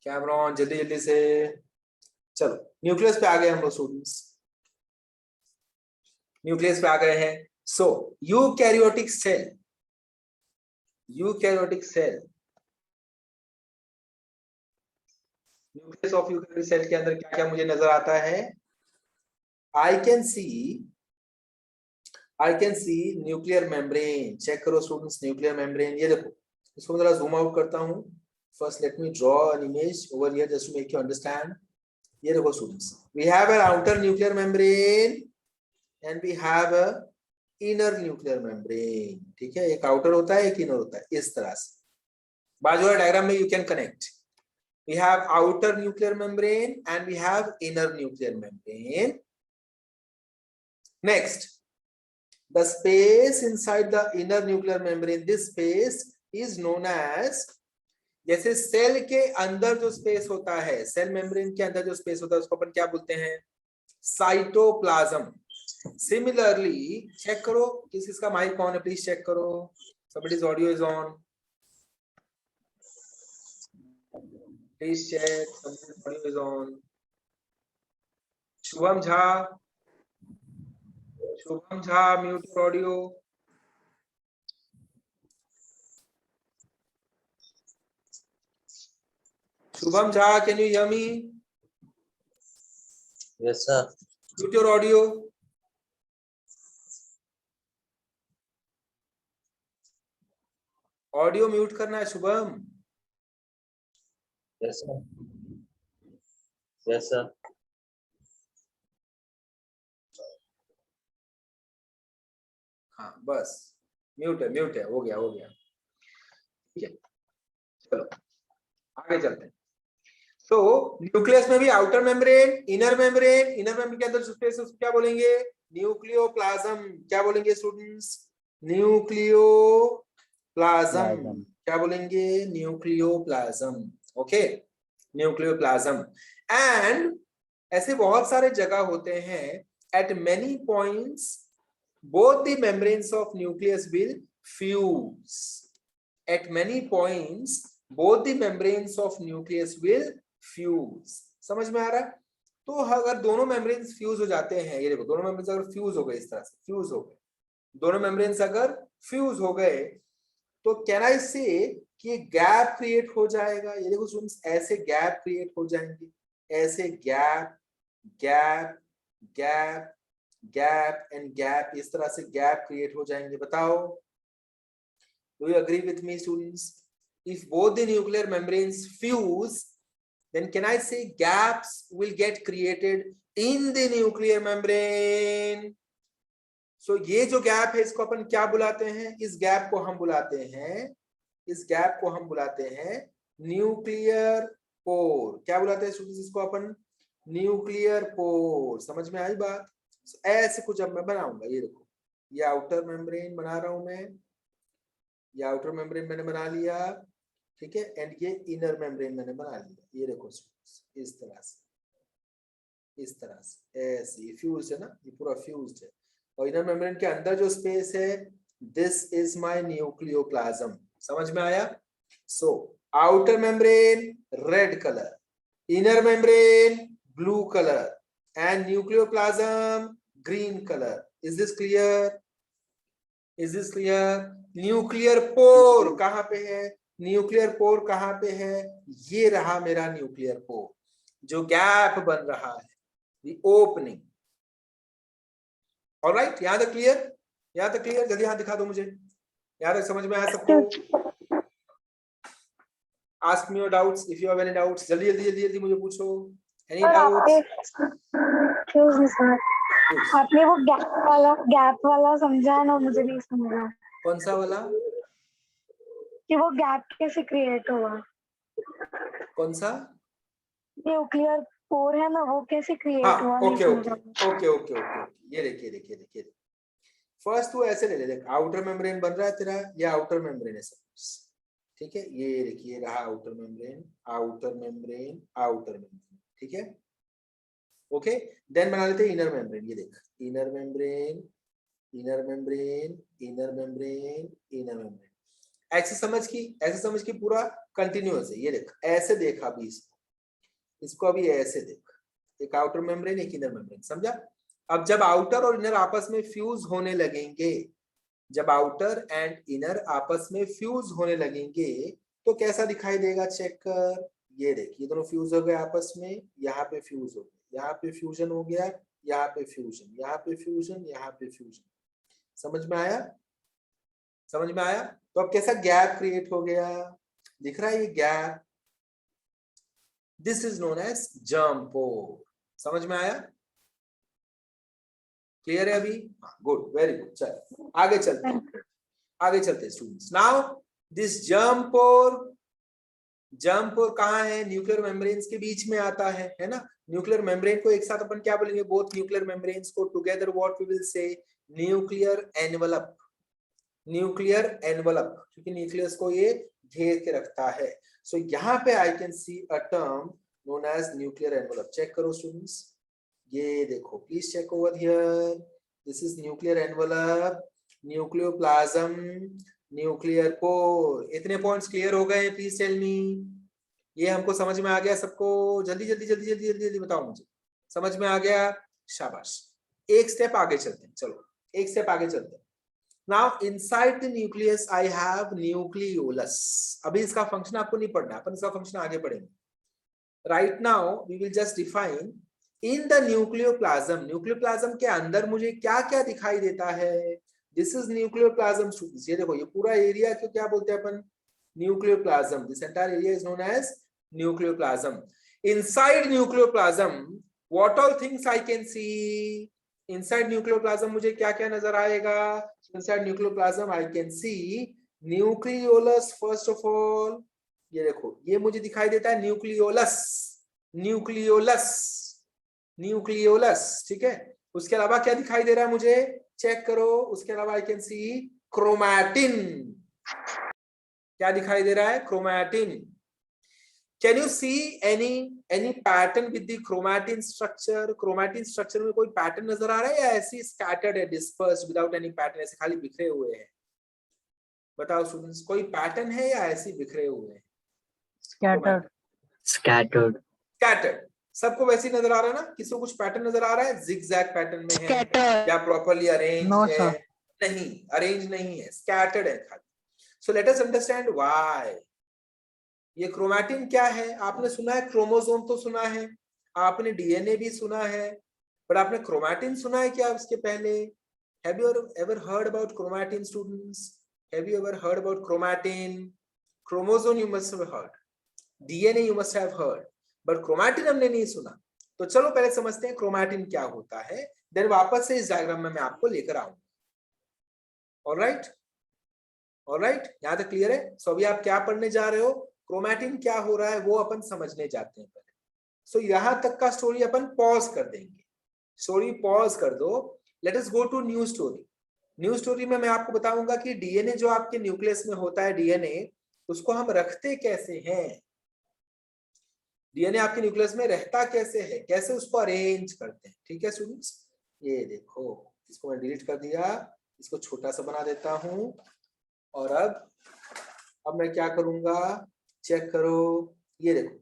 Camera on जल्दी जल्दी से। चलो न्यूक्लियस पे आ गए हम लोग स्टूडेंट्स, न्यूक्लियस पे आ गए हैं। So eukaryotic cell, eukaryotic cell, nucleus of eukaryotic cell के अंदर क्या क्या मुझे नजर आता है? I can see nuclear membrane. Check करो स्टूडेंट्स, न्यूक्लियर मेम्ब्रेन ये देखो, इसको मैं जरा जूम आउट करता हूं। First let me draw an image over here just to make you understand. ये देखो students, we have an outer nuclear membrane and we have a inner nuclear membrane. ठीक है, एक आउटर होता है एक इनर होता है, इस तरह से बाजू वाले डायग्राम में you can connect. We have outer nuclear membrane and we have inner nuclear membrane. Next, the space inside the inner nuclear membrane, this space is known as, जैसे सेल के अंदर जो स्पेस होता है, सेल मेम्ब्रेन के अंदर जो space होता है उसको अपन क्या बोलते हैं? साइटोप्लाज्म। सिमिलरली चेक करो, किसका माइक ऑन है प्लीज चेक करो। somebody's audio is on, please check, somebody's audio is on. Shubham Jha, Shubham Jha mute your audio. Shubham Jha, can you hear me? Yes, sir. Mute your audio. Audio mute करना है Shubham. Yes, sir. Yes, sir. हाँ बस mute है, हो गया हो गया। ठीक है, चलो आगे चलते हैं। तो न्यूक्लियस में भी outer membrane, inner membrane, inner membrane के अंदर स्पेस उसको क्या बोलेंगे? न्यूक्लियोप्लाज्म। क्या बोलेंगे स्टूडेंट्स? न्यूक्लियोप्लाज्म। क्या बोलेंगे? न्यूक्लियोप्लाज्म। Okay, nucleoplasm. एंड ऐसे बहुत सारे जगह होते हैं, eight many points both the membranes of nucleus will fuse. At many points both the membranes of nucleus will fuse. समझ में आ रहा है? तो अगर दोनों मेम्ब्रेन्स फ्यूज हो जाते हैं, ये देखो दोनों मेम्ब्रेन्स अगर फ्यूज हो गए, इस तरह से फ्यूज हो गए, दोनों मेम्ब्रेन्स अगर फ्यूज हो गए तो कैन आई से कि गैप क्रिएट हो जाएगा। ये देखो स्टूडेंट्स, ऐसे गैप क्रिएट हो जाएंगे, ऐसे gap gap gap gap and gap, इस तरह से गैप क्रिएट हो जाएंगे। बताओ, do you agree with me students? If both the nuclear membranes fuse, then can I say gaps will get created in the nuclear membrane? So ये जो gap है इसको अपन क्या बुलाते हैं? इस गैप को हम बुलाते हैं, इस गैप को हम बुलाते हैं न्यूक्लियर पोर। क्या बुलाते हैं स्टूडेंट्स इसको अपन? Nuclear pore. समझ में आई बात? ऐसे कुछ अब मैं बनाऊंगा, ये देखो, ये आउटर मेम्ब्रेन बना रहा हूं मैं, ये आउटर मेम्ब्रेन मैंने बना लिया, ठीक है, एंड ये इनर मेम्ब्रेन मैंने बना लिया। ये देखो इस तरह से, इस तरह से, ऐसे फ्यूज है ना, ये पूरा फ्यूज्ड है। और इनर मेम्ब्रेन के अंदर जो स्पेस है, दिस इज माय न्यूक्लियोप्लाज्म। समझ में आया? So outer membrane red colour, inner membrane blue colour, and nucleoplasm green color. Is this clear? Is this clear? Nuclear pore कहां पे है? न्यूक्लियर पोर कहां पे है? ये रहा मेरा न्यूक्लियर पोर, जो गैप बन रहा है, the opening. ऑलराइट, यहां तक क्लियर? यहां तक क्लियर? जल्दी हाथ दिखा दो मुझे, यहां तक समझ में आया सबको? Ask me your doubts if you have any doubts. जल्दी जल्दी जल्दी जल्दी मुझे पूछो। Any doubts? आपने वो गैप वाला समझा ना, मुझे नहीं समझा। कौन सा वाला? कि वो गैप कैसे क्रिएट हुआ? कौन सा? न्यूक्लियर पोर है ना, वो कैसे क्रिएट हाँ, हुआ? Okay okay okay okay okay, ये देखिए देखिए देखिए, फर्स्ट तू ऐसे ले ले, देख आउटर मेम्ब्रेन बन रहा है तेरा, ये आउटर मेम्ब्रेन है सपोज, ठीक है, ये देखिए रहा outer membrane, outer membrane, outer membrane, ठीक है, ओके। देन बना लेते हैं इनर मेम्ब्रेन। ये देख, inner membrane, inner membrane, inner membrane, inner membrane, ऐसे समझ की पूरा कंटिन्यूअस है। ये देख, ऐसे देखा अभी इसको अभी ऐसे देख, एक आउटर मेम्ब्रेन एक इनर मेम्ब्रेन, समझा? अब जब आउटर और इनर आपस में फ्यूज होने लगेंगे, जब आउटर एंड इनर आपस में फ्यूज होने लगेंगे तो कैसा दिखाई देगा, चेक कर। ये देख, ये दोनों फ्यूज हो गए आपस में, यहाँ पे फ्यूज हो गए, यहाँ पे फ्यूजन हो गया, यहाँ पे फ्यूजन, यहाँ पे फ्यूजन, यहाँ पे फ्यूजन। समझ में आया? समझ में आया? तो अब कैसा गैप क्रिएट हो गया, दिख रहा है ये gap? This is known as germ pore. समझ में आया? क्लियर है अभी? Good, very good. चल आगे चलते students. Now this germ pore कहाँ है? न्यूक्लियर मेम्ब्रेन्स के बीच में आता है ना? न्यूक्लियर मेम्ब्रेन को एक साथ अपन क्या बोलेंगे? बोथ न्यूक्लियर मेम्ब्रेन्स को together what we will say? Nuclear envelope. Nuclear envelope, क्योंकि न्यूक्लियस को ये घेर के रखता है। सो यहाँ पे I can see a term known as nuclear envelope. Check करो स्टूडेंट्स, ये देखो, please check over here. This is nuclear envelope, nucleoplasm, nuclear pore. इतने पॉइंट्स क्लियर हो गए? प्लीज टेल मी, ये हमको समझ में आ गया सबको? जल्दी जल्दी जल्दी जल्दी जल्दी जल्दी बताओ मुझे, समझ में आ गया? शाबाश। एक स्टेप आगे चलते हैं, चलो एक स्टेप आगे चलते हैं। Now inside the nucleus I have nucleolus. अभी इसका फंक्शन आपको नहीं पढ़ना, अपन इसका फंक्शन आगे पढ़ेंगे। Right now we will just define in the nucleoplasm. nucleoplasm के अंदर मुझे क्या क्या दिखाई देता है? This is nucleoplasm students. ये देखो, ये पूरा एरिया को क्या बोलते हैं अपन? nucleoplasm. This entire area is known as nucleoplasm. Inside nucleoplasm what all things I can see? Inside nucleoplasm मुझे क्या क्या नजर आएगा? Inside nucleoplasm I can see nucleolus first of all. ये देखो, ये मुझे दिखाई देता है न्यूक्लियोलस, न्यूक्लियोलस, न्यूक्लियोलस, ठीक है? उसके अलावा क्या दिखाई दे रहा है मुझे? चेक करो, उसके अलावा आई कैन सी क्रोमैटिन। क्या दिखाई दे रहा है? Chromatin. Can you see any pattern with the chromatin structure? chromatin structure में कोई पैटर्न नजर आ रहा है या ऐसी scattered है, dispersed without any pattern, ऐसे खाली बिखरे हुए हैं? बताओ स्टूडेंट्स, कोई पैटर्न है या ऐसे बिखरे हुए हैं? Scattered. Scattered. Scattered. सबको वैसे ही नजर आ रहा है ना? किसी को कुछ पैटर्न नजर आ रहा है? zigzag पैटर्न में है या प्रॉपर्ली अरेंज No, है? sir. नहीं, अरेंज नहीं है, स्कैटर्ड है खाली। So let us understand why. ये क्रोमैटिन क्या है? आपने सुना है क्रोमोसोम, तो सुना है, आपने डीएनए भी सुना है, पर आपने क्रोमैटिन सुना है क्या उसके पहले? Have you ever heard about chromatin students? Have you ever heard about chromatin? Chromosome you must have heard, DNA you must have heard, but chromatin हमने नहीं सुना। तो चलो पहले समझते हैं क्रोमैटिन क्या होता है, देन वापस से इस डायग्राम में मैं आपको लेकर आऊंगा। ऑलराइट, ऑलराइट, यहां तक क्लियर है? सो अभी आप क्या पढ़ने जा रहे हो? क्रोमैटिन क्या हो रहा है वो अपन समझने जाते हैं पहले। सो यहां तक का स्टोरी अपन पॉज कर देंगे, स्टोरी पॉज कर दो। Let us go to new story. New story में मैं आपको बताऊंगा कि डीएनए जो आपके न्यूक्लियस में होता है, डीएनए उसको हम रखते कैसे हैं, डीएनए आपके न्यूक्लियस में रहता कैसे है, कैसे उसको अरेंज करते हैं। ठीक है स्टूडेंट्स, ये देखो, इसको मैं डिलीट कर दिया, इसको छोटा सा बना देता हूं। और अब मैं क्या करूंगा, चेक करो, ये देखो,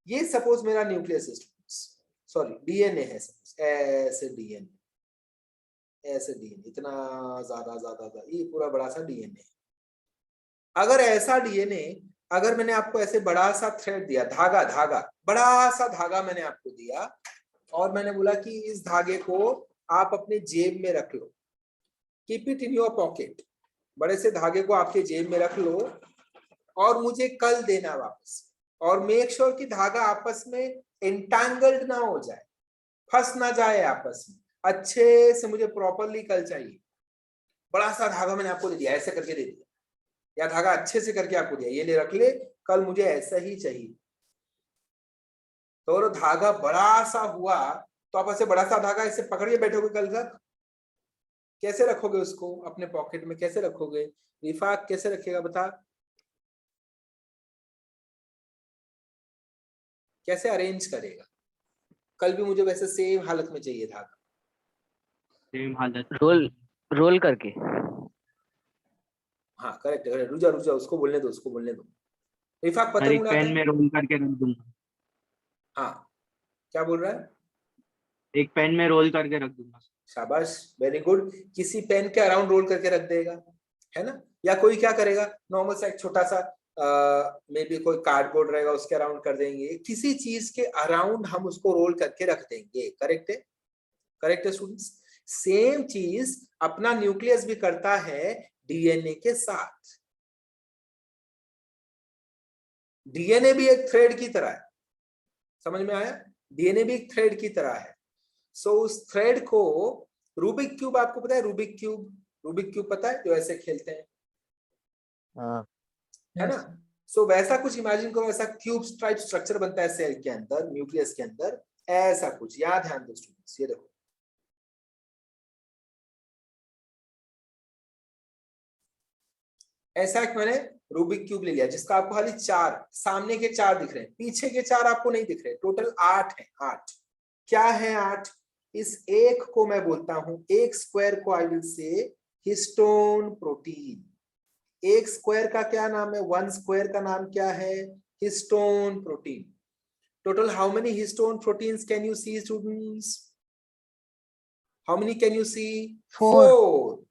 ये सपोज मेरा न्यूक्लियस है, सॉरी डीएनए है, सपोज ऐसे डीएनए, ऐसे डीएनए, इतना ज्यादा ये पूरा बड़ा सा डीएनए। अगर ऐसा डीएनए, अगर मैंने आपको ऐसे बड़ा सा थ्रेड दिया, धागा बड़ा सा धागा मैंने आपको दिया, और मैंने बोला कि इस धागे को आप अपने जेब में रख लो, keep it in your pocket, बड़े से धागे को आपके जेब में रख लो और मुझे कल देना वापस, और मेक श्योर कि धागा आपस में एंटैंगल्ड ना हो जाए, फंस ना जाए आपस में, अच्छे से मुझे प्रॉपरली कल चाहिए। बड़ा सा धागा मैंने आपको दे दिया, ऐसे करके दे दिया, या धागा अच्छे से करके आपको दिया, ये ले रख ले, कल मुझे ऐसा ही चाहिए। तो धागा बड़ा सा हुआ तो आप ऐसे बड़ा सा धागा ऐसे पकड़ के बैठोगे कल तक, कैसे रखोगे उसको अपने पॉकेट में, कैसे रखोगे? रिफाक कैसे रखेगा बता, कैसे अरेंज करेगा? कल भी मुझे वैसे सेम हालत में चाहिए धागा, सेम हालत, रोल करके। हाँ करेक्ट करेक्ट, रुक जा उसको बोलने दो, उसको बोलने दो। रिफाक सर पतंग एक उड़ाते पेन हैं? में रोल करके रख दूंगा। हाँ क्या बोल रहा है? एक पेन में रोल करके रख दूंगा। शाबाश, वेरी गुड। किसी पेन के अराउंड रोल करके रख देगा, है ना? या कोई क्या करेगा, नॉर्मल सा एक छोटा सा मे बी कोई कार्डबोर्ड रहेगा उसके अराउंड कर देंगे, किसी चीज के अराउंड हम उसको रोल करके रख देंगे। करेक्ट है, करेक्ट है स्टूडेंट्स। सेम चीज अपना न्यूक्लियस भी करता है डीएनए के साथ। डीएनए भी एक थ्रेड की तरह है, समझ में आया? डीएनए भी एक थ्रेड की तरह है। सो उस थ्रेड को, रूबिक क्यूब आपको पता है? रूबिक क्यूब, रूबिक क्यूब पता है, जो ऐसे खेलते हैं, है ना? सो वैसा कुछ इमेजिन करो, ऐसा क्यूब टाइप स्ट्रक्चर बनता है सेल के अंदर, न्यूक्लियस के अंदर, ऐसा कुछ। यहाँ ध्यान दो स्टूडेंट्स, ये देखो, ऐसा एक मैंने रूबिक क्यूब ले लिया जिसका आपको खाली 4 सामने के 4 दिख रहे हैं, पीछे के 4 आपको नहीं दिख रहे, टोटल 8 है। 8 क्या है? 8। इस एक को मैं बोलता हूं, एक स्क्वायर को I will say histone protein. एक स्क्वायर का क्या नाम है? 1 स्क्वायर का नाम क्या है? Histone protein. Total how many histone proteins can you see students? How many can you see? 4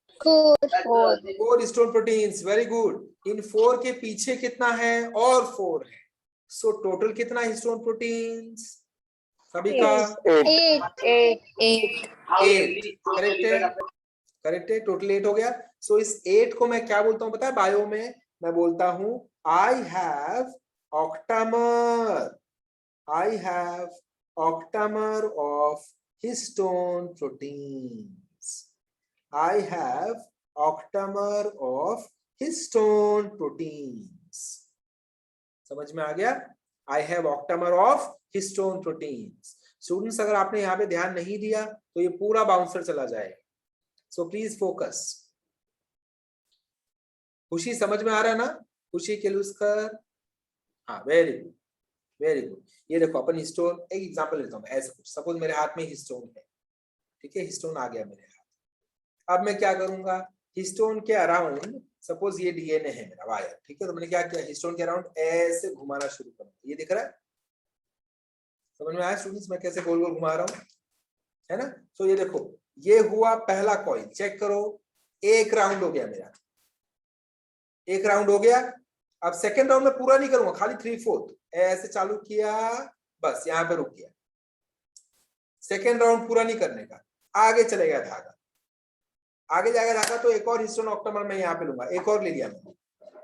histone proteins, very good. इन 4 के पीछे कितना है? और 4 है। सो टोटल कितना हिस्टोन प्रोटीन्स सभी का? 8। करेक्ट है, करेक्ट है, टोटल 8 हो गया। सो इस 8 को मैं क्या बोलता हूं पता है बायो में? मैं बोलता हूं आई have octamer, I have octamer of histone proteins, I have octamer of histone proteins. समझ में आ गया? I have octamer of histone proteins. Students अगर आपने यहाँ पे ध्यान नहीं दिया तो ये पूरा बाउंसर चला जाएगा, सो प्लीज फोकस। खुशी समझ में आ रहा है ना? खुशी केलुस्कर, हाँ वेरी गुड, वेरी गुड। ये देखो अपन हिस्टोन, एक एग्जांपल लेता हूँ ऐसे कुछ, सपोज मेरे हाथ में हिस्टोन है, ठीक है, हिस्टोन आ गया मेरे हाथ। अब मैं क्या करूंगा, हिस्टोन के अराउंड, सपोज ये डीएनए है मेरा वायर, ठीक है, तो मैंने क्या किया, हिस्टोन के अराउंड ऐसे घुमाना शुरू करूंगा। ये दिख रहा है? समझ में आया स्टूडेंट्स मैं कैसे गोल गोल घुमा रहा हूं, है ना? तो ये देखो, ये हुआ पहला कॉइल, चेक करो, एक राउंड हो गया मेरा, एक राउंड हो गया। अब सेकेंड राउंड में पूरा नहीं करूंगा, खाली 3/4 ऐसे चालू किया, बस यहां पे रुक गया। सेकेंड राउंड पूरा नहीं करने का, आगे चले गया धागा, आगे जाएगा धागा, तो एक और हिस्टोन ऑक्टामर मैं यहाँ पे लूंगा, एक और ले लिया मैंने,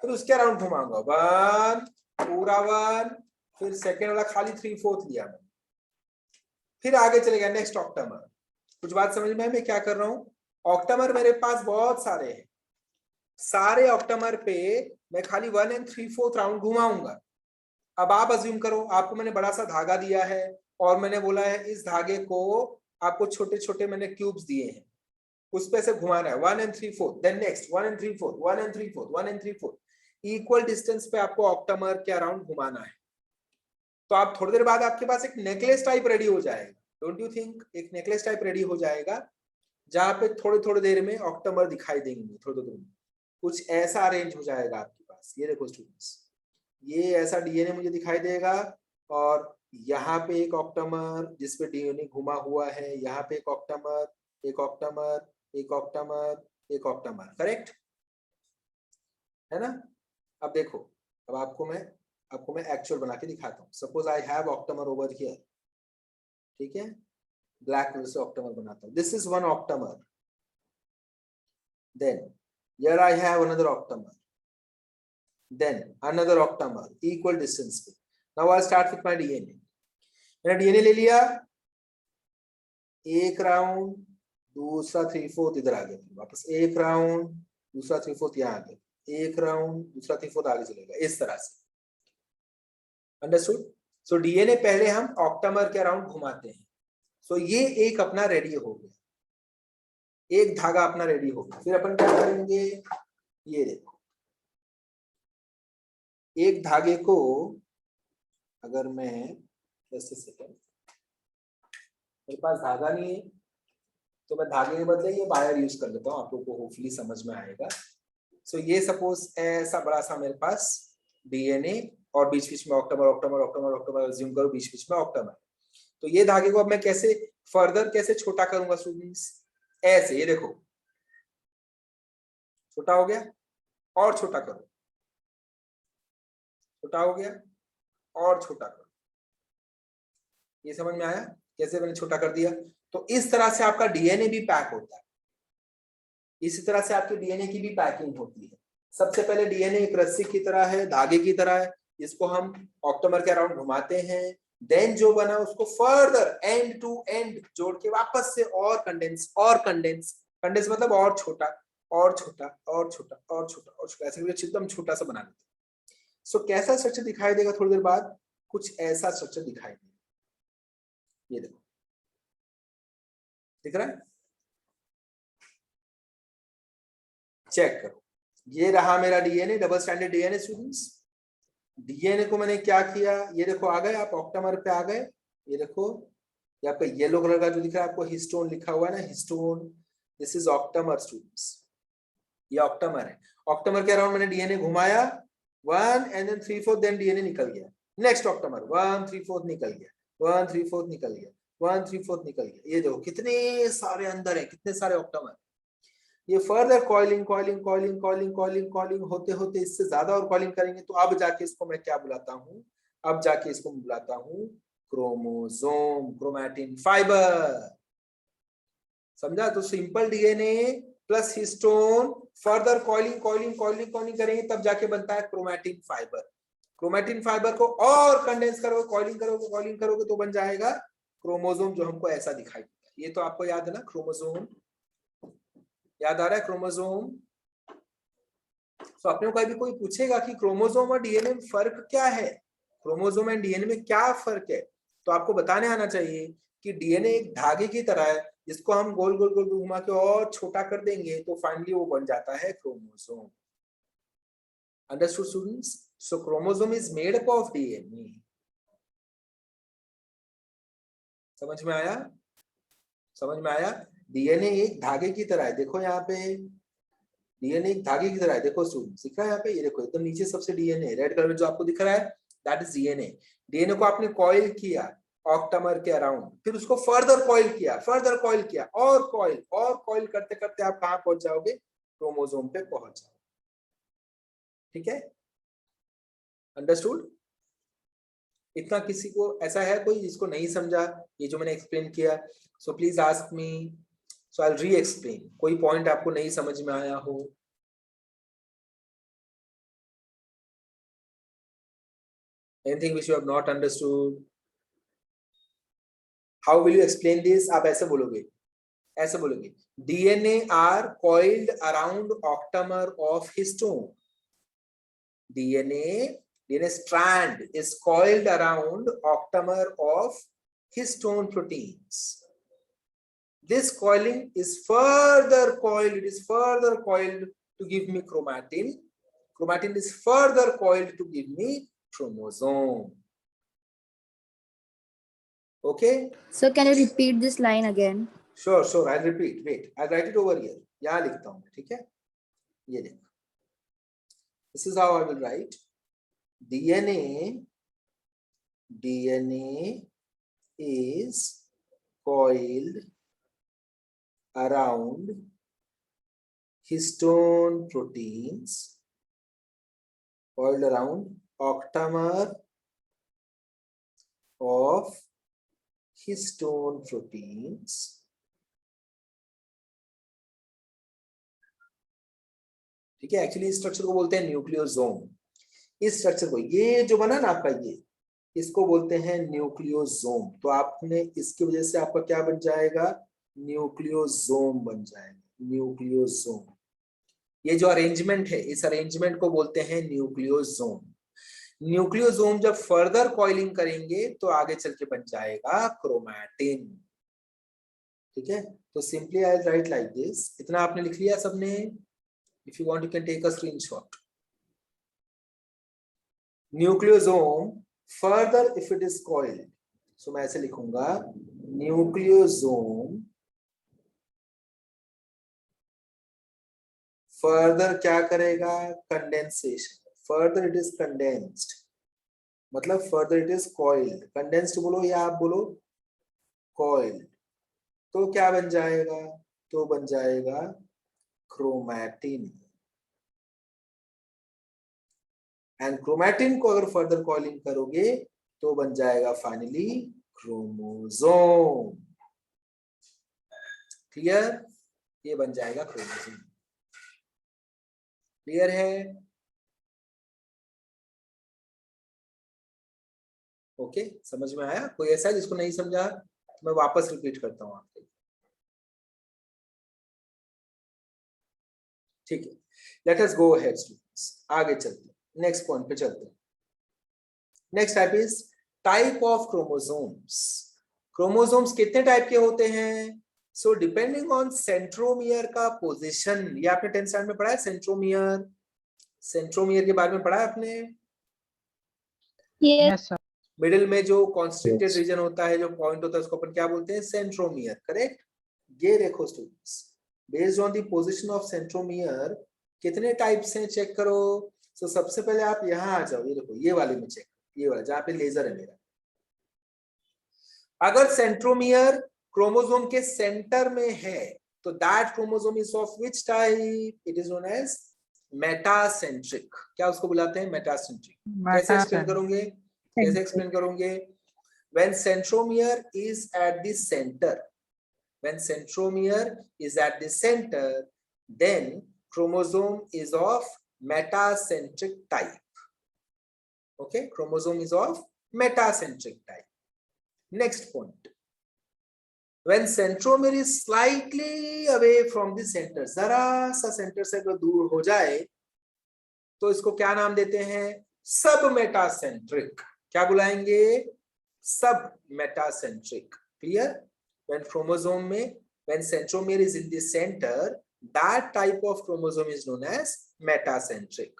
फिर उसके अराउंड घुमाऊंगा, 1 पूरा 1, फिर सेकेंड वाला खाली 3/4 लिया मैंने, फिर आगे चले गया नेक्स्ट ऑक्टामर। कुछ बात समझ में है मैं क्या कर रहा हूँ? ऑक्टामर मेरे पास बहुत सारे हैं, सारे ऑक्टामर पे मैं खाली 1 and 3/4 राउंड घुमाऊंगा। अब आप अज्यूम करो, आपको मैंने बड़ा सा धागा दिया है और मैंने बोला है इस धागे को आपको छोटे छोटे मैंने क्यूब्स दिए हैं, उस पे से घुमाना है 1 and 3/4, then next 1 and 3/4, 1 and 3/4, 1 and 3/4, equal distance पे आपको ऑक्टामर के अराउंड घुमाना है। तो आप थोड़ी देर बाद आपके पास एक नेकलेस टाइप रेडी हो जाएगा, डोंट यू थिंक? एक नेकलेस टाइप रेडी हो जाएगा जहां पे थोड़ी थोड़ी देर में ऑक्टामर दिखाई देंगे, थोड़ी देर में कुछ ऐसा अरेंज हो जाएगा आपके पास। ये देखो स्टूडेंट्स, ये ऐसा डीएनए मुझे दिखाई देगा और यहाँ पे एक ऑक्टामर जिसपे डीएनए घुमा हुआ है, यहाँ पे एक ऑक्टामर, एक ऑक्टामर, एक ऑक्टामर, एक ऑक्टामर, करेक्ट है ना? अब देखो, अब आपको मैं एक्चुअल बना के दिखाता हूँ। Suppose I have octamer over here, ठीक है, ब्लैक कलर से ऑक्टामर बनाता हूँ, this is 1 octamer, then here I have another octamer, then another octamer equal distance पे। now I'll start with my DNA। मैंने DNA ले लिया, एक राउंड, दूसरा 3/4 इधर आ गया, वापस एक राउंड, दूसरा 3/4 यहाँ आ गया, एक राउंड, दूसरा 3/4 आगे चलेगा, इस तरह से। अंडरस्टूड? सो डीएनए पहले हम ऑक्टामर के अराउंड घुमाते हैं। सो ये एक अपना रेडी हो गया, एक धागा अपना रेडी हो गया। फिर अपन क्या करेंगे, ये देखो, एक धागे को अगर मैं, जस्ट अ सेकंड, मेरे पास धागा नहीं है तो मैं धागे के बदले ये वायर यूज कर लेता हूँ, आप लोगों को होपफुली समझ में आएगा। सो ये सपोज ऐसा बड़ा सा मेरे पास डीएनए और बीच बीच में octamer octamer octamer octamer assume करो, बीच बीच में ऑक्टामर। तो ये धागे को अब मैं कैसे फर्दर कैसे छोटा करूंगा स्टूडेंट्स? ऐसे, ये देखो छोटा हो गया और छोटा करो, छोटा हो गया और छोटा करो। ये समझ में आया कैसे मैंने छोटा कर दिया? तो इस तरह से आपका डीएनए भी पैक होता है, इसी तरह से आपके डीएनए की भी पैकिंग होती है। सबसे पहले डीएनए एक रस्सी की तरह है, धागे की तरह है, इसको हम ऑक्टोमर के अराउंड घुमाते हैं, देन जो बना उसको फर्दर एंड टू एंड जोड़ के वापस से और कंडेंस कंडेंस मतलब और छोटा और छोटा और छोटा और छोटा और छोटा, ऐसे एकदम छोटा सा बना देते हैं। सो कैसा स्ट्रक्चर दिखाई देगा थोड़ी देर बाद? कुछ ऐसा स्ट्रक्चर दिखाई देगा। ये देखो, दिख रहा है? चेक करो, ये रहा मेरा DNA, double standard DNA students. DNA को मैंने क्या किया, ये देखो आ गए आप ऑक्टामर पे आ गए। ये देखो ये आपका येलो कलर का जो दिख रहा है आपको हिस्टोन लिखा हुआ है ना, histone, this is octamer students, ये ऑक्टामर है। ऑक्टामर के अराउंड मैंने डीएनए घुमाया 1 एंड देन 3/4, देन डीएनए निकल गया। नेक्स्ट ऑक्टामर 1 3/4 निकल गया, 1 3/4 निकल गया, 1 3/4 निकल गया। ये देखो कितने सारे अंदर है, कितने सारे ऑक्टामर। ये further coiling coiling coiling coiling coiling coiling होते होते इससे ज्यादा और कॉइलिंग करेंगे तो अब जाके इसको मैं क्या बुलाता हूँ? अब जाके इसको बुलाता हूँ क्रोमोसोम, क्रोमैटिन फाइबर। समझा? तो simple DNA plus histone further coiling coiling coiling coiling करेंगे तब जाके बनता है क्रोमैटिन फाइबर। क्रोमैटिन फाइबर को और कंडेंस करोगे, कॉइलिंग करोगे तो बन जाएगा क्रोमोसोम, जो हमको ऐसा दिखाई देता है। ये तो आपको याद है ना, क्रोमोसोम याद आ रहा है? क्रोमोसोम। तो अपने को कभी कोई पूछेगा कि क्रोमोसोम और डीएनए में फर्क क्या है, क्रोमोसोम एंड डीएनए में क्या फर्क है, तो आपको बताने आना चाहिए कि डीएनए एक धागे की तरह है, जिसको हम गोल गोल गोल घुमा के और छोटा कर देंगे तो फाइनली वो बन जाता है chromosome. Understood students? So chromosome is made up of DNA. समझ में आया? समझ में आया? डीएनए एक धागे की तरह है, देखो यहाँ पे डीएनए एक धागे की तरह है। देखो स्टूडेंट्स दिख रहा है यहाँ पे, ये देखो एकदम नीचे सबसे डीएनए रेड कलर में जो आपको दिख रहा है, दैट इज डीएनए। डीएनए को आपने कॉइल किया ऑक्टामर के अराउंड, फिर उसको फर्दर कॉइल किया और कॉइल करते करते आप कहाँ पहुंच जाओगे? क्रोमोसोम पे पहुंच जाओगे। ठीक है, अंडरस्टूड? इतना किसी को ऐसा है कोई जिसको नहीं समझा ये जो मैंने एक्सप्लेन किया? So please ask me, so I will री एक्सप्लेन। कोई पॉइंट आपको नहीं समझ में आया हो? Anything which you have not understood? How will you explain this? आप ऐसे बोलोगे DNA are coiled around octamer of histone. DNA strand is coiled around octamer of histone proteins. This coiling is further coiled, it is further coiled to give me chromatin. Chromatin is further coiled to give me chromosome. Okay? So can you repeat this line again? Sure, I'll repeat. Wait, I'll write it over here. यहाँ लिखता हूँ, ठीक है? ये देखो. This is how I will write. DNA is coiled around histone proteins, coiled around octamer of histone proteins. ठीक है, actually इस स्ट्रक्चर को बोलते हैं न्यूक्लियोसोम। इस स्ट्रक्चर को, ये जो बना ना आपका, ये इसको बोलते हैं न्यूक्लियोसोम। तो आपने इसकी वजह से आपका क्या बन जाएगा? न्यूक्लियोसोम बन जाएगा, न्यूक्लियोसोम। ये जो अरेंजमेंट है, इस अरेंजमेंट को बोलते हैं न्यूक्लियोसोम। न्यूक्लियोसोम जब फर्दर कॉइलिंग करेंगे तो आगे चल के बन जाएगा क्रोमैटिन। ठीक है, तो simply I right like this. इतना आपने लिख लिया सबने? If you want, you can take a screenshot. Nucleosome further if it is coiled. So मैं ऐसे लिखूंगा, nucleosome फर्दर क्या करेगा, condensation, further it is condensed, मतलब further it is coiled, condensed बोलो या आप बोलो कॉइल्ड, तो क्या बन जाएगा, तो बन जाएगा क्रोमैटिन। एंड क्रोमैटिन को अगर फर्दर कॉइलिंग करोगे तो बन जाएगा फाइनली क्रोमोसोम। क्लियर, ये बन जाएगा क्रोमोसोम। क्लियर है? ओके, समझ में आया? कोई ऐसा जिसको नहीं समझा तो मैं वापस रिपीट करता हूं आपके, ठीक है? Late us go ahead students, आगे चलते हैं, नेक्स्ट पॉइंट पे चलते हैं। Next type is type of chromosomes. Chromosomes कितने टाइप के होते हैं? सो डिपेंडिंग ऑन सेंट्रोमियर का पोजीशन, ये आपने 10th स्टैंडर्ड में पढ़ा है सेंट्रोमियर, सेंट्रोमियर के बारे में पढ़ा है आपने? Yes, sir. मिडिल में जो कॉन्स्ट्रिक्टेड रीजन होता है, जो पॉइंट होता है, उसको अपन क्या बोलते हैं, सेंट्रोमियर, करेक्ट? ये देखो students, based on the position of centromere कितने टाइप्स हैं चेक करो। सो सबसे पहले आप यहाँ आ जाओ, ये देखो ये वाले में चेक, ये वाला जहाँ पे लेजर है मेरा। अगर सेंट्रोमियर क्रोमोसोम के सेंटर में है तो that chromosome is of which type? It is known as metacentric. क्या उसको बुलाते हैं? मेटासेंट्रिक। कैसे एक्सप्लेन करोगे? कैसे एक्सप्लेन करोगे? When centromere is at the center, when centromere is at the center, then chromosome is of metacentric type. Okay, chromosome is of metacentric type. Next point, when centromere is slightly away from the center, जरा सा centre से अगर दूर हो जाए तो इसको क्या नाम देते हैं? सब मेटासेंट्रिक। क्या बुलाएंगे? सब मेटासेंट्रिक। क्लियर? When chromosome में, when centromere is in the center, that type of chromosome is known as metacentric.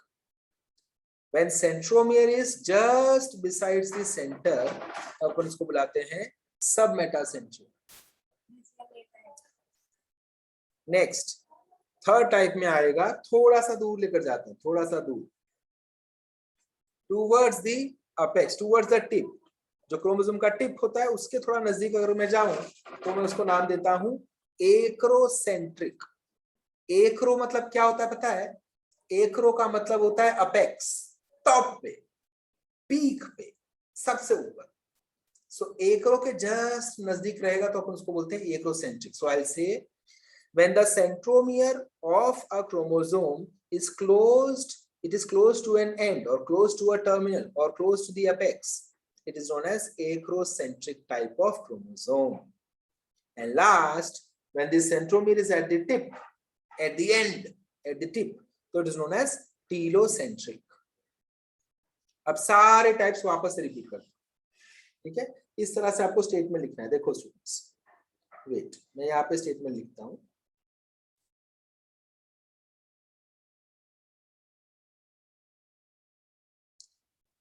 When centromere is just besides the center, अपन इसको बुलाते हैं सब मेटासेंट्रिक। नेक्स्ट थर्ड टाइप में आएगा, थोड़ा सा दूर लेकर जाते हैं, थोड़ा सा दूर, towards the apex, towards the tip, जो क्रोमोसोम का टिप होता है उसके थोड़ा नजदीक अगर मैं जाऊं तो मैं उसको नाम देता हूं एक्रोसेंट्रिक। एक्रो मतलब क्या होता है पता है? एक्रो का मतलब होता है अपेक्स, टॉप पे, पीक पे, सबसे ऊपर। सो एक्रो के जस्ट नजदीक रहेगा तो अपन उसको बोलते हैं acrocentric. So I will say when the centromere of a chromosome is closed, it is close to an end or close to a terminal or close to the apex, it is known as acrocentric type of chromosome. And last, when the centromere is at the tip, at the end, at the tip, so it is known as telocentric. अब सारे types वापस से repeat करते हैं, ठीक है? इस तरह से आपको स्टेटमेंट लिखना है। देखो स्टूडेंट्स, वेट, मैं यहाँ पे स्टेटमेंट लिखता हूँ।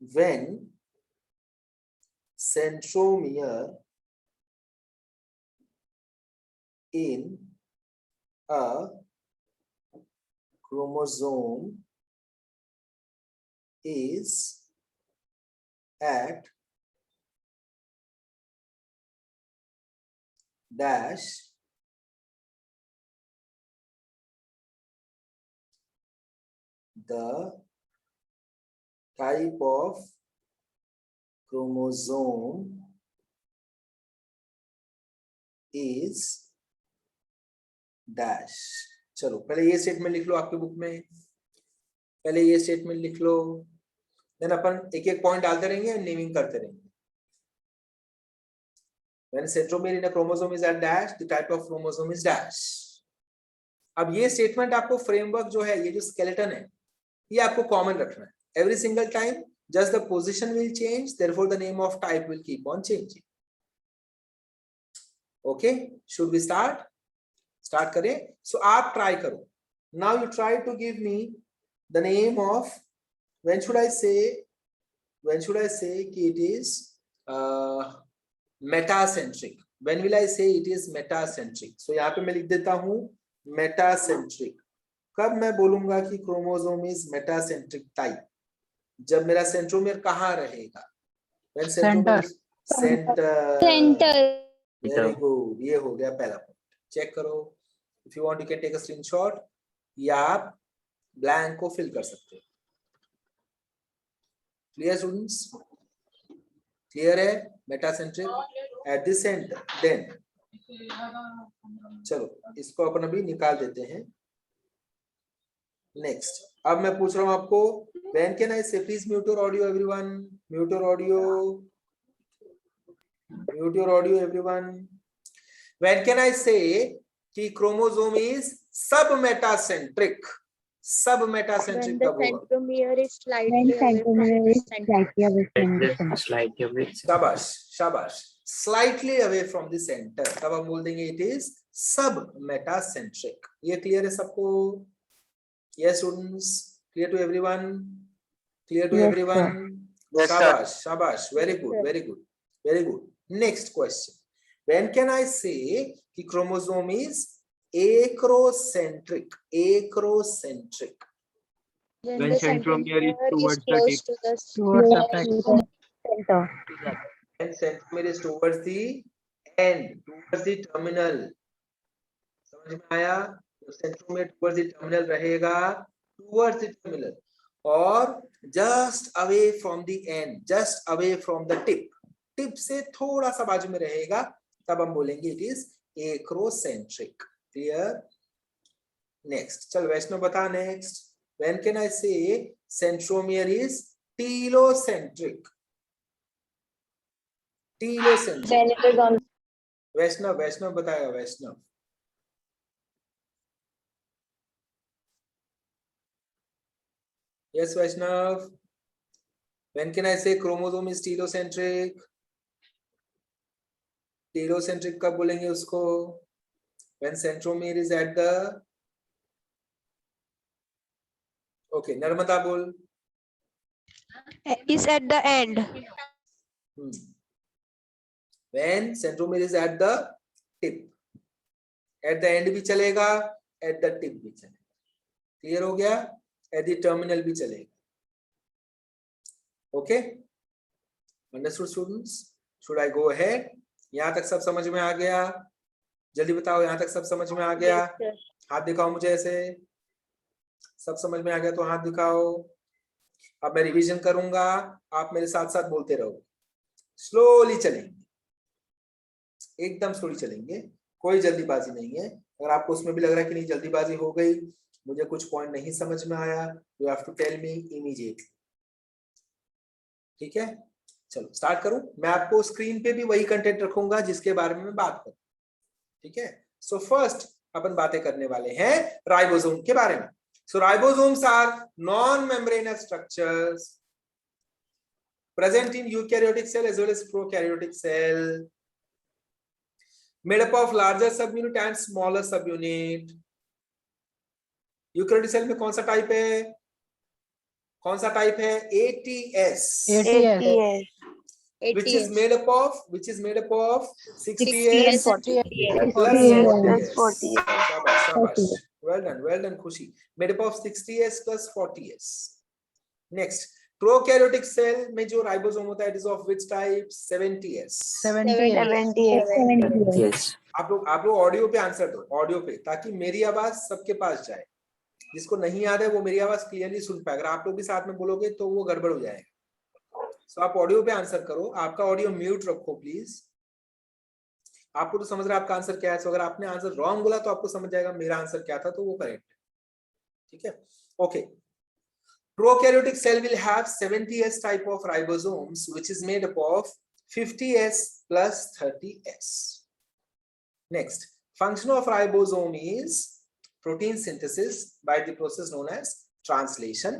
When centromere in a chromosome is at dash, the type of chromosome is dash। चलो पहले ये स्टेटमेंट लिख लो आपके बुक में, पहले ये स्टेटमेंट लिख लो, देन अपन एक एक पॉइंट डालते रहेंगे, नेमिंग करते रहेंगे। When centromere in a chromosome is at dash, the type of chromosome is dash। अब ये स्टेटमेंट आपको फ्रेमवर्क जो है, ये जो स्केलेटन है, ये आपको कॉमन रखना है। Every single time, just the position will change, therefore the name of type will keep on changing. Okay, should we start? Start करें? So आप try करो। Now you try to give me the name of, when should I say कि it is metacentric? When will I say it is metacentric? So यहाँ पे मैं लिख देता हूँ metacentric कब मैं बोलूंगा कि क्रोमोसोम इज मेटासेंट्रिक टाइप? जब मेरा सेंट्रोमियर कहाँ रहेगा? When centromere is center. Very good. ये हो गया पहला पॉइंट। चेक करो। If you want, you can take a screenshot या आप ब्लैंक को फिल कर सकते हो। Clear students? Clear है? Metacentric at the center. Then चलो इसको अपन अभी निकाल देते हैं। नेक्स्ट, अब मैं पूछ रहा हूं आपको, when can I say, please mute your audio everyone, mute your audio, mute your audio everyone. When can I say कि क्रोमोसोम is submetacentric? Submetacentric कब होगा? centromere is slightly शाबाश शाबाश, slightly away from the center, तब हम बोल देंगे it is submetacentric। ये क्लियर है सबको? Yes students, clear to everyone? Clear to Yes, everyone? Yes, sir. Shabash, shabash, very good, very good, very good. Next question, when can I say कि chromosome is acrocentric? Acrocentric When centromere is towards the close tip. to the Towards the center. and centromere is towards the end, towards the terminal। समझ में आया? Centromere towards the terminal रहेगा, towards the terminal, और just away from the end, just away from the tip, tip से थोड़ा सा बाजू में रहेगा, तब हम बोलेंगे it is acrocentric। Clear? Next, चल वैष्णव बता next, when can I say centromere is telocentric? Telocentric When it is on वैष्णव, वैष्णव बताएगा वैष्णव। Yes, Vaishnav. When can I say chromosome is telocentric? Telocentric कब बोलेंगे उसको? When centromere is at the, okay, Narmada बोल। Is at the end. When centromere is at the tip, at the end भी चलेगा, at the tip भी चलेगा। Clear हो गया? At the terminal भी चलेगा। Okay? Understood students? Should I go ahead? यहाँ तक सब समझ में आ गया? जल्दी बताओ, यहाँ तक सब समझ में आ गया? हाथ दिखाओ मुझे ऐसे। सब समझ में आ गया तो हाथ दिखाओ। अब मैं रिवीजन करूंगा, आप मेरे साथ साथ बोलते रहो। स्लोली चलेंगे, एकदम स्लोली चलेंगे, कोई जल्दीबाजी नहीं है। अगर आपको उसमें भी लग रहा है कि नहीं जल्दीबाजी हो गई, मुझे कुछ पॉइंट नहीं समझ में आया, you have to tell me immediately. ठीक है, चलो स्टार्ट करूं। मैं आपको स्क्रीन पे भी वही कंटेंट रखूंगा जिसके बारे में मैं बात करूं। ठीक है, सो फर्स्ट अपन बातें करने वाले हैं राइबोसोम के बारे में। So ribosomes are non membranous structures present in eukaryotic cell as well as prokaryotic cell, made up of larger subunit and smaller subunit। Eukaryotic cell में कौन सा टाइप है? कौन सा टाइप है? ATS, which is made up of 60S plus 40S। शाबाश शाबाश, well done खुशी। made up of 60S plus 40S। next, prokaryotic cell में जो राइबोसोम होता है, it is of which type? 70S। 70S। आप लोग ऑडियो पे आंसर दो, ऑडियो पे, ताकि मेरी आवाज सबके पास जाए। जिसको नहीं याद है वो मेरी आवाज क्लियरली सुन पाए। अगर आप लोग भी साथ में बोलोगे तो वो गड़बड़ हो जाएगा। सो आप ऑडियो पे आंसर करो। आपका ऑडियो म्यूट रखो प्लीज। आपको तो समझ रहा है आपका आंसर क्या है। सो अगर आपने आंसर रॉन्ग बोला तो आपको समझ जाएगा मेरा आंसर क्या था, तो वो करेक्ट है। ठीक है, okay. Prokaryotic cell will have 70S type of ribosomes, which is made up of 50S plus 30S. Next, function of ribosome is protein synthesis by the process known as translation.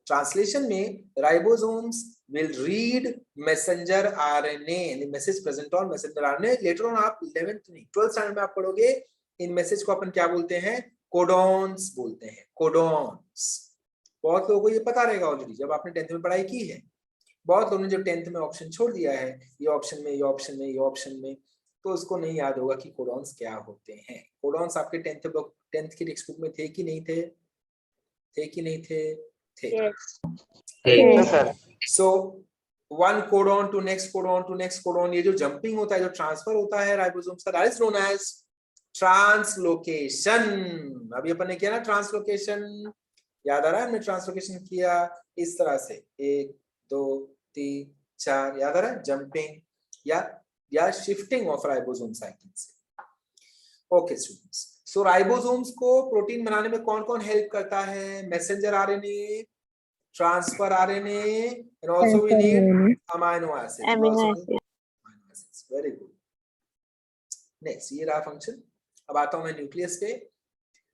Translation में ribosomes will read messenger RNA, the message present on messenger RNA. Later on आप 11th नहीं 12th standard में आप पढ़ोगे, इन message को अपन क्या बोलते हैं? कोडॉन्स बोलते हैं, कोडॉन्स। बहुत लोगों को ये पता रहेगा ऑलरेडी, जब आपने 10th में पढ़ाई की है। बहुत लोगों ने जब 10th में ऑप्शन छोड़ दिया है, ये ऑप्शन में, ये ऑप्शन में, ये ऑप्शन में, तो उसको नहीं याद होगा कि कोडॉन्स क्या होते हैं। कोडॉन्स आपके 10th की टेक्स्ट बुक में थे कि नहीं थे? थे कि नहीं थे? थे। Yes. Sir so one codon to next codon to next codon, ये जो जंपिंग होता है, जो ट्रांसफर होता है राइबोसोम्स का, that is known as translocation. अभी अपन ने किया ना ट्रांसलोकेशन, याद आ रहा है? हमने ट्रांसलोकेशन किया इस तरह से 1 2 3 4, याद आ रहा है? जंपिंग या शिफ्टिंग ऑफ राइबोसोम साइकिल से। ओके स्टूडेंट्स, सो राइबोसोम्स को प्रोटीन बनाने में कौन कौन हेल्प करता है? Messenger RNA, transfer RNA, and also we need amino acids. We also need amino acids. Very good. Next, ये रहा फंक्शन। अब आता हूं मैं न्यूक्लियस पे।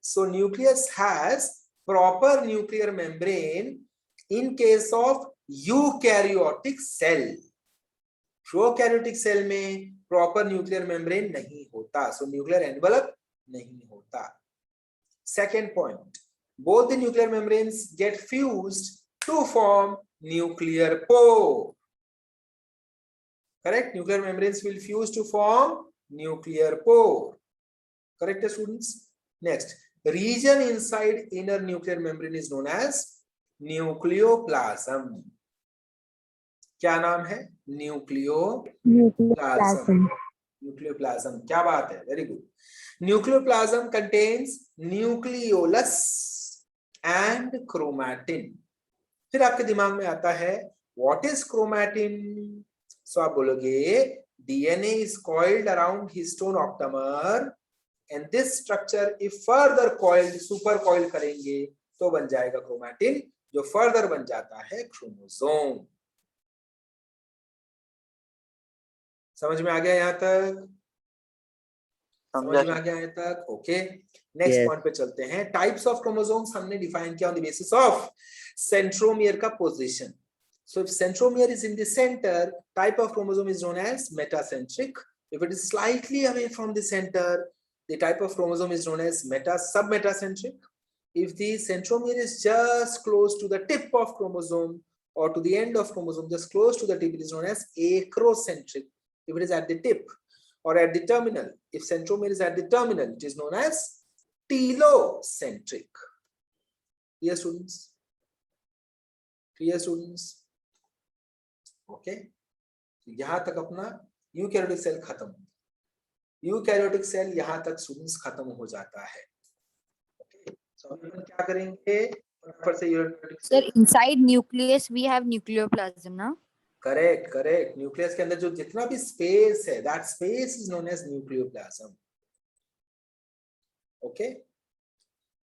So nucleus has proper nuclear membrane in case of eukaryotic cell. Prokaryotic cell में proper nuclear membrane नहीं होता, सो न्यूक्लियर एनवलप नहीं होता। Second point, both the nuclear membranes get fused to form nuclear pore. Correct, nuclear membranes will fuse to form nuclear pore. Correct students? Next, region inside inner nuclear membrane is known as nucleoplasm. क्या नाम है? Nucleoplasm. Nucleoplasm, क्या बात है, very good. Nucleoplasm contains nucleolus and chromatin. फिर आपके दिमाग में आता है व्हाट इज क्रोमैटिन? सो आप बोलोगे DNA is coiled around histone octamer and this structure if further coiled, super coil करेंगे तो बन जाएगा क्रोमैटिन, जो फर्दर बन जाता है क्रोमोसोम। समझ में आ गया यहां तक? समझ में आ गया यहां तक? ओके, नेक्स्ट पॉइंट पे चलते हैं। टाइप्स ऑफ क्रोमोसोम्स हमने डिफाइन किया on the basis of centromere का position. So if centromere is in the centre, type of chromosome is known as metacentric. If it is slightly away from the centre, the type of chromosome is known as submetacentric. If the centromere is just close to the tip of chromosome or to the end of chromosome, just close to the tip, it is known as acrocentric. If it is at the tip or at the terminal, if centromere is at the terminal, it is known as telocentric. Clear students? Clear students? Okay. यहां तक अपना eukaryotic cell खत्म। Eukaryotic cell यहां तक students खत्म हो जाता है। ओके, सो अब अपन क्या करेंगे? फटाफट से eukaryotic Sir, inside nucleus we have nucleoplasm, na? Correct correct, nucleus के अंदर जो जितना भी स्पेस है, that space is known as nucleoplasm. Okay,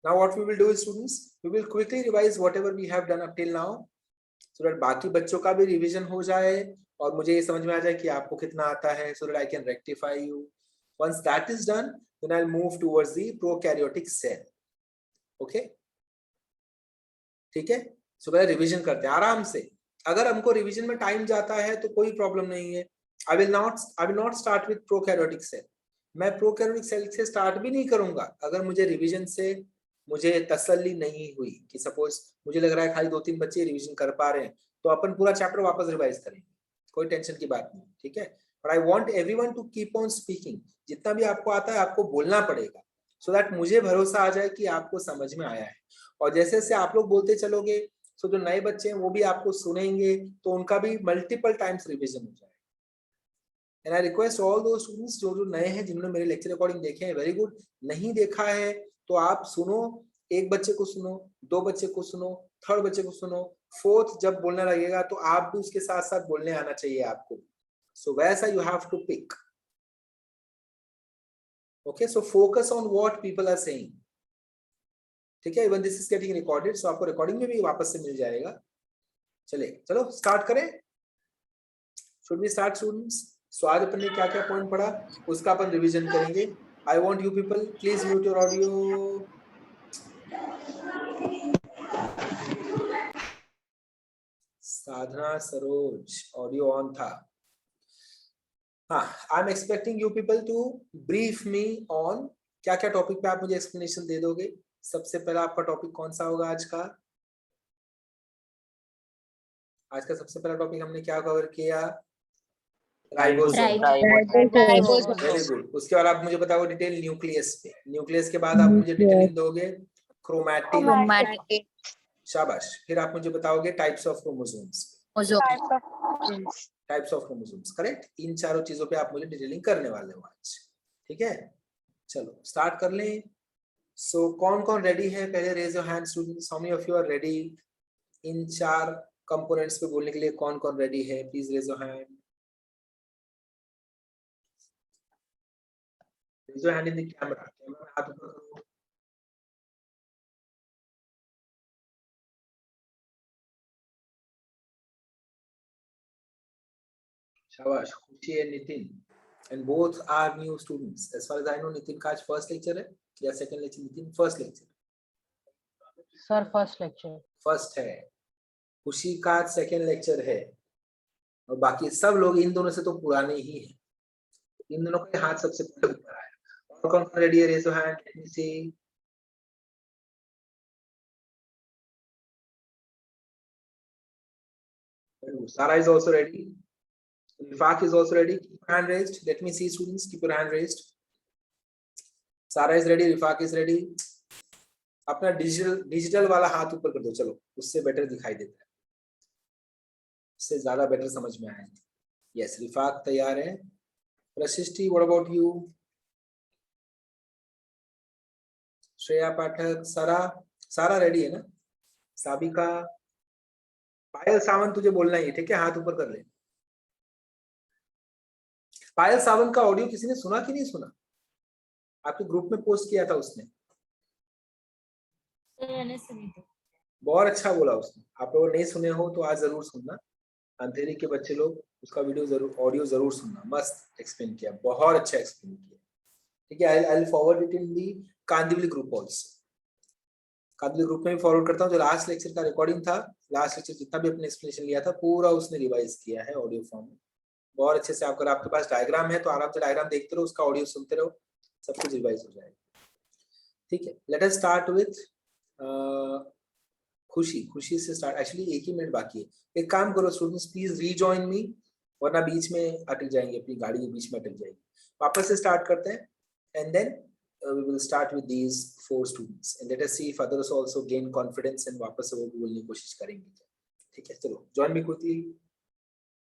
now what we will do students, we will quickly revise whatever we have done up till now, so that बाकी बच्चों का भी रिवीजन हो जाए और मुझे ये समझ में आ जाए कि आपको कितना आता है, so that I can rectify you. Once that is done, then I'll move towards the prokaryotic cell. Okay? ठीक है? सो पहले रिवीजन करते हैं आराम से। अगर हमको रिवीजन में टाइम जाता है तो कोई प्रॉब्लम नहीं है। I will not start with prokaryotic cell. मैं prokaryotic cell से स्टार्ट भी नहीं करूंगा अगर मुझे रिवीजन से मुझे तसल्ली नहीं हुई कि सपोज मुझे लग रहा है खाली 2-3 बच्चे रिवीजन कर पा रहे हैं, तो अपन पूरा चैप्टर वापस रिवाइज करेंगे, कोई टेंशन की बात नहीं। ठीक है? But I want everyone to keep on speaking. जितना भी आपको आता है आपको बोलना पड़ेगा, so that मुझे भरोसा आ जाए कि आपको समझ में आया है। और जैसे जैसे आप लोग बोलते चलोगे, so जो नए बच्चे हैं वो भी आपको सुनेंगे, तो उनका भी मल्टीपल टाइम्स रिवीजन हो जाएगा। And I request all those students जो नए हैं, जिन्होंने मेरे लेक्चर रिकॉर्डिंग देखे हैं, वेरी गुड। नहीं देखा है तो आप सुनो, एक बच्चे को सुनो, 2 बच्चे को सुनो, 3rd बच्चे को सुनो, 4th जब बोलने लगेगा तो आप भी उसके साथ साथ बोलने आना चाहिए आपको। So वैसा you have to pick. Okay, so focus on what people are saying. ठीक है? Even this is getting recorded, so आपको रिकॉर्डिंग में भी वापस से मिल जाएगा। चलो स्टार्ट करें। Should we start students? So आज अपन ने क्या क्या पॉइंट पढ़ा उसका अपन रिवीजन करेंगे। I want you people please mute your audio. Sadhana Saroj audio on था। हाँ, I am expecting you people to brief me on क्या क्या टॉपिक पे आप मुझे एक्सप्लेनेशन दे दोगे। सबसे पहला आपका टॉपिक कौन सा होगा आज का? आज का सबसे पहला टॉपिक हमने क्या कवर किया? राइबोसोम। Very good. उसके बाद आप मुझे बताओ डिटेल न्यूक्लियस पे। न्यूक्लियस के बाद आप मुझे डिटेलिंग दोगे क्रोमैटिन। शाबाश। फिर आप मुझे बताओगे types of chromosomes. Types of genes. Types of chromosomes, correct. इन चारों चीजों पे आप मुझे डिटेलिंग करने वाले हो आज, ठीक है। चलो स्टार्ट कर लें। सो कौन कौन रेडी है, पहले raise your hand students, how many of you are ready in 4 components पे बोलने के लिए? कौन कौन रेडी है, please raise your hand. Raise your hand in the camera, camera हाथ ऊपर करो। शाबाश, Khushi and Nitin, and both are new students. As far as I know, Nitin का आज फर्स्ट लेक्चर है या second lecture? Nitin first lecture. Sir first lecture first है। खुशी का सेकंड लेक्चर है, और बाकी सब लोग इन दोनों से तो पुराने ही हैं। इन दोनों के हाथ सबसे पहले ऊपर आया। और कौन कौन रेडी है? Raise your hand, let me see. Sara is also ready. Rifaq is also ready. Keep your hand raised. Let me see, students. Keep your hand raised. Sara is ready. Rifaq is ready. अपना digital वाला हाथ ऊपर कर दो, चलो, उससे better दिखाई देता है, उससे ज्यादा बेटर समझ में आए। यस, रिफाक तैयार है। Prashasti, what about you? Shreya पाठक, सारा रेडी है ना? साबिका, पायल सावंत, तुझे बोलना ही, ठीक है, हाथ ऊपर कर ले। पायल सावंत का ऑडियो किसी ने सुना कि नहीं सुना? आपके ग्रुप में पोस्ट किया था उसने। बहुत अच्छा बोला उसने। आप लोग नहीं सुने हो तो आज जरूर सुनना। अंधेरी के बच्चे लोग उसका वीडियो जरूर, ऑडियो जरूर सुनना। मस्त एक्सप्लेन किया, बहुत अच्छा एक्सप्लेन किया, ठीक है। I will forward it in the Kandivali group also. Kandivali group में भी फॉरवर्ड करता हूँ। जो लास्ट लेक्चर का रिकॉर्डिंग था, लास्ट लेक्चर जितना भी अपने एक्सप्लेनेशन लिया था, पूरा उसने रिवाइज किया है ऑडियो फॉर्म में, बहुत अच्छे से। अगर आपके पास डायग्राम है तो आराम से डायग्राम देखते रहो, उसका ऑडियो सुनते रहो, सब कुछ रिवाइज हो जाएगा, ठीक है। लेट अस स्टार्ट विथ खुशी से स्टार्ट। एक्चुअली 1 ही मिनट बाकी है। एक काम करो स्टूडेंट्स, प्लीज रीजॉइन मी, वरना बीच में अटक जाएंगे, अपनी गाड़ी के बीच में अटक जाएगी। वापस से स्टार्ट करते हैं, and then we will start with these 4 students and let us see if others also gain confidence and वापस से वो बोलने की कोशिश करेंगे, ठीक है। चलो, join me quickly.